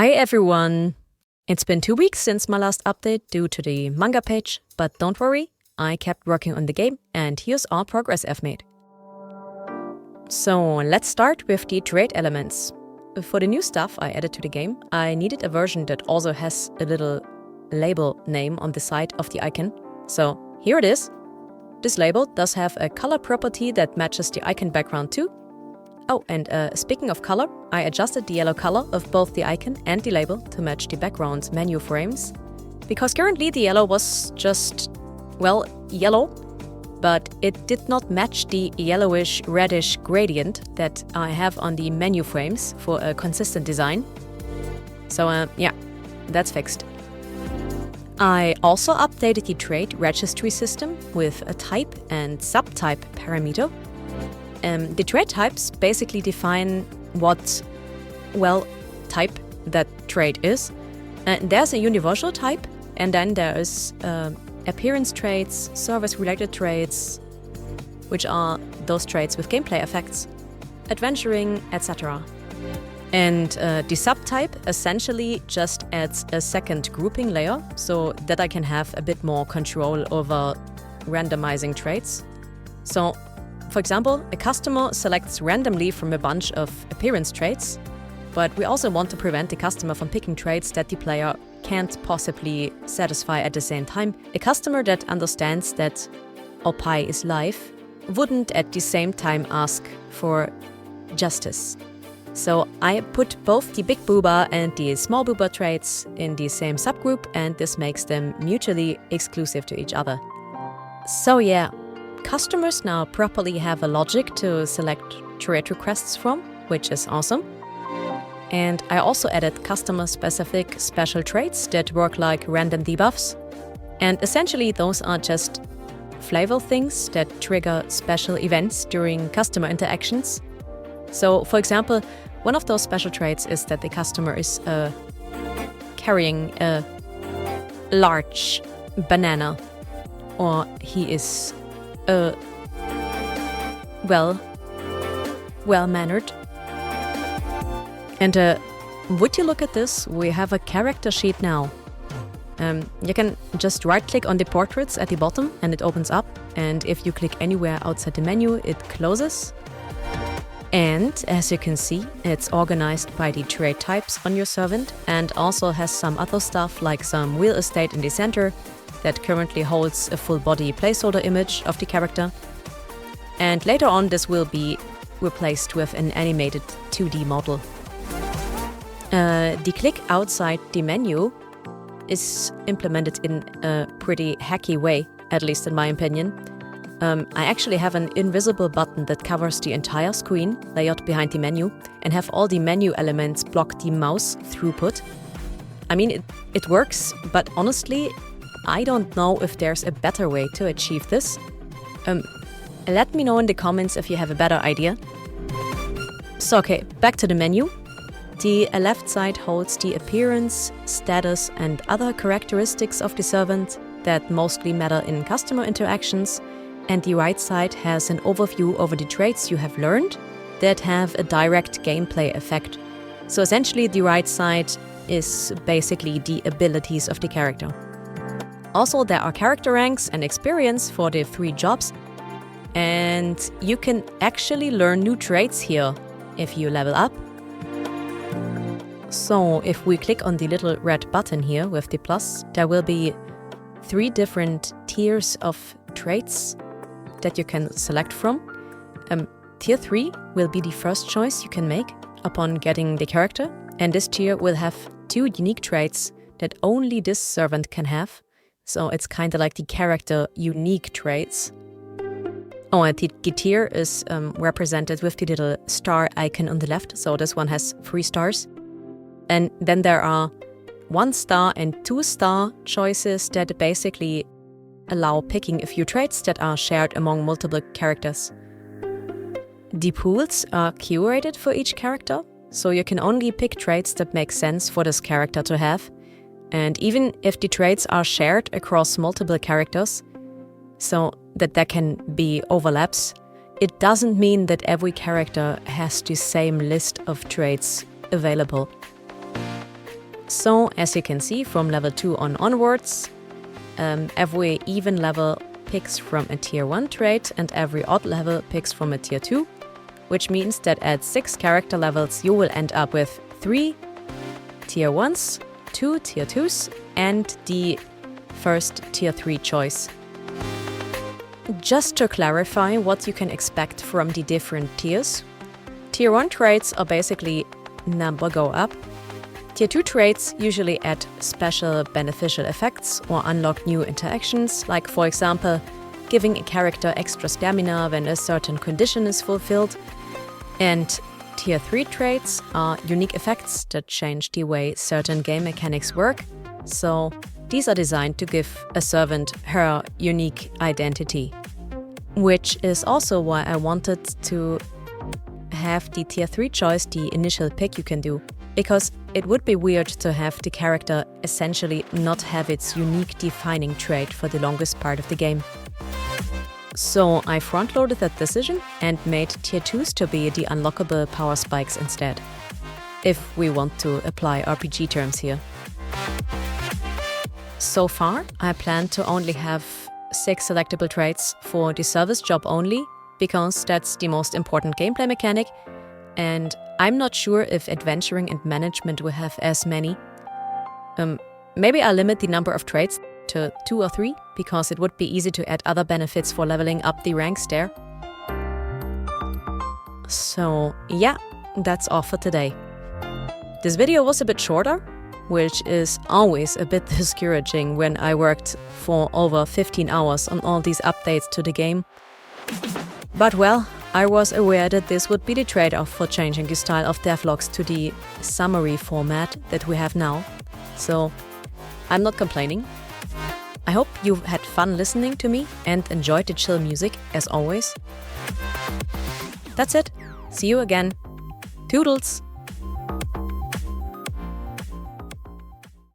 Hi everyone! It's been 2 weeks since my last update due to the manga page, but don't worry, I kept working on the game and here's all progress I've made. So let's start with the trade elements. For the new stuff I added to the game, I needed a version that also has a little label name on the side of the icon. So here it is. This label does have a color property that matches the icon background too. Oh, and speaking of color, I adjusted the yellow color of both the icon and the label to match the background's menu frames. Because currently the yellow was just, well, yellow, but it did not match the yellowish-reddish gradient that I have on the menu frames for a consistent design. So yeah, that's fixed. I also updated the trade registry system with a type and subtype parameter. The trade types basically define what, well, type that trade is. There's a universal type, and then there is appearance traits, service-related traits, which are those traits with gameplay effects, adventuring, etc. And the subtype essentially just adds a second grouping layer so that I can have a bit more control over randomizing traits. So, for example, a customer selects randomly from a bunch of appearance traits, but we also want to prevent the customer from picking traits that the player can't possibly satisfy at the same time. A customer that understands that Opie is life wouldn't at the same time ask for justice. So I put both the big booba and the small booba traits in the same subgroup, and this makes them mutually exclusive to each other. So yeah, customers now properly have a logic to select trade requests from, which is awesome. And I also added customer-specific special traits that work like random debuffs. And essentially those are just flavor things that trigger special events during customer interactions. So, for example, one of those special traits is that the customer is carrying a large banana, or he is well-mannered. And would you look at this? We have a character sheet now. You can just right-click on the portraits at the bottom and it opens up. And if you click anywhere outside the menu, it closes. And as you can see, it's organized by the trade types on your servant and also has some other stuff like some real estate in the center that currently holds a full-body placeholder image of the character. And later on this will be replaced with an animated 2D model. The click outside the menu is implemented in a pretty hacky way, at least in my opinion. I actually have an invisible button that covers the entire screen layout behind the menu and have all the menu elements block the mouse throughput. I mean, it works, but honestly, I don't know if there's a better way to achieve this. Let me know in the comments if you have a better idea. So okay, back to the menu. The left side holds the appearance, status and other characteristics of the servant that mostly matter in customer interactions. And the right side has an overview over the traits you have learned that have a direct gameplay effect. So essentially the right side is basically the abilities of the character. Also, there are character ranks and experience for the 3 jobs. And you can actually learn new traits here if you level up. So if we click on the little red button here with the plus, there will be 3 different tiers of traits that you can select from. Tier 3 will be the first choice you can make upon getting the character, and this tier will have 2 unique traits that only this servant can have. So it's kind of like the character unique traits. Oh, and the tier is represented with the little star icon on the left, so this one has 3 stars. And then there are 1-star and 2-star choices that basically allow picking a few traits that are shared among multiple characters. The pools are curated for each character, so you can only pick traits that make sense for this character to have. And even if the traits are shared across multiple characters, so that there can be overlaps, it doesn't mean that every character has the same list of traits available. So, as you can see, from level 2 onwards, every even level picks from a tier 1 trait and every odd level picks from a tier 2, which means that at 6 character levels you will end up with 3 tier 1s, 2 tier 2s and the first tier 3 choice. Just to clarify what you can expect from the different tiers, tier 1 traits are basically number go up. Tier 2 traits usually add special beneficial effects or unlock new interactions, like for example, giving a character extra stamina when a certain condition is fulfilled. And tier 3 traits are unique effects that change the way certain game mechanics work. So these are designed to give a servant her unique identity. Which is also why I wanted to have the tier 3 choice the initial pick you can do. Because it would be weird to have the character essentially not have its unique defining trait for the longest part of the game. So I front-loaded that decision and made tier 2s to be the unlockable power spikes instead. If we want to apply RPG terms here. So far, I plan to only have 6 selectable traits for the service job only, because that's the most important gameplay mechanic, and I'm not sure if adventuring and management will have as many. Maybe I'll limit the number of traits to 2 or 3, because it would be easy to add other benefits for leveling up the ranks there. So yeah, that's all for today. This video was a bit shorter, which is always a bit discouraging when I worked for over 15 hours on all these updates to the game. But well, I was aware that this would be the trade-off for changing the style of devlogs to the summary format that we have now. So I'm not complaining. I hope you had fun listening to me and enjoyed the chill music as always. That's it. See you again. Toodles!